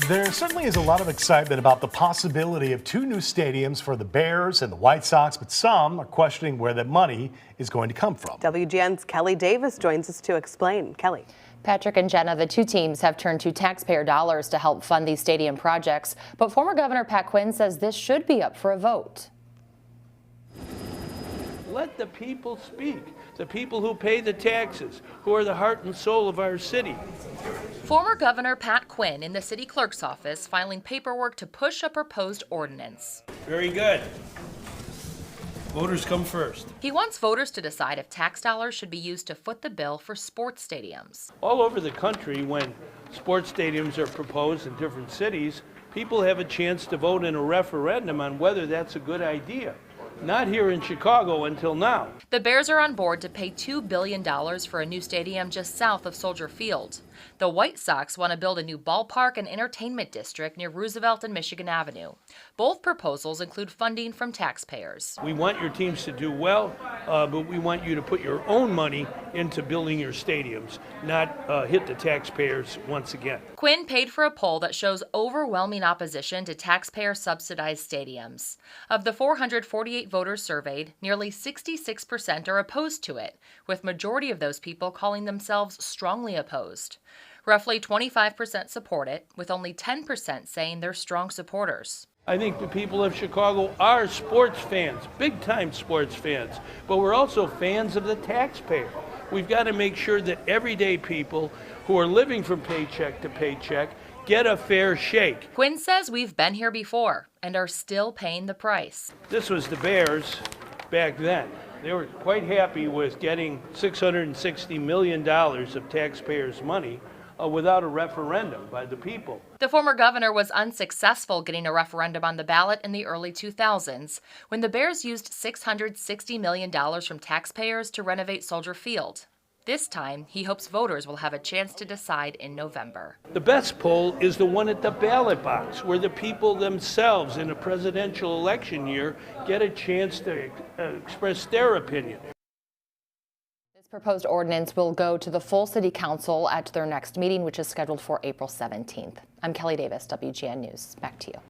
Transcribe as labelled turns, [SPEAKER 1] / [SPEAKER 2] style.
[SPEAKER 1] There certainly is a lot of excitement about the possibility of two new stadiums for the Bears and the White Sox, but some are questioning where that money is going to come from.
[SPEAKER 2] WGN's Kelly Davis joins us to explain. Kelly.
[SPEAKER 3] Patrick and Jenna, the two teams have turned to taxpayer dollars to help fund these stadium projects, but former Governor Pat Quinn says this should be up for a vote.
[SPEAKER 4] Let the people speak, the people who pay the taxes, who are the heart and soul of our city.
[SPEAKER 5] Former Governor Pat Quinn in the city clerk's office filing paperwork to push a proposed ordinance.
[SPEAKER 4] Very good. Voters come first.
[SPEAKER 5] He wants voters to decide if tax dollars should be used to foot the bill for sports stadiums.
[SPEAKER 4] All over the country, when sports stadiums are proposed in different cities, people have a chance to vote in a referendum on whether that's a good idea. Not here in Chicago until now.
[SPEAKER 5] The Bears are on board to pay $2 billion for a new stadium just south of Soldier Field. The White Sox want to build a new ballpark and entertainment district near Roosevelt and Michigan Avenue. Both proposals include funding from taxpayers.
[SPEAKER 4] We want your teams to do well, but we want you to put your own money into building your stadiums, not hit the taxpayers once again.
[SPEAKER 5] Quinn paid for a poll that shows overwhelming opposition to taxpayer-subsidized stadiums. Of the 448 voters surveyed, nearly 66% are opposed to it, with majority of those people calling themselves strongly opposed. Roughly 25% support it, with only 10% saying they're strong supporters.
[SPEAKER 4] I think the people of Chicago are sports fans, big-time sports fans, but we're also fans of the taxpayer. We've got to make sure that everyday people who are living from paycheck to paycheck get a fair shake.
[SPEAKER 5] Quinn says we've been here before and are still paying the price.
[SPEAKER 4] This was the Bears back then. They were quite happy with getting $660 million of taxpayers' money without a referendum by the people.
[SPEAKER 5] The former governor was unsuccessful getting a referendum on the ballot in the early 2000s when the Bears used $660 million from taxpayers to renovate Soldier Field. This time, he hopes voters will have a chance to decide in November.
[SPEAKER 4] The best poll is the one at the ballot box, where the people themselves in a presidential election year get a chance to express their opinion.
[SPEAKER 3] This proposed ordinance will go to the full city council at their next meeting, which is scheduled for April 17th. I'm Kelly Davis, WGN News. Back to you.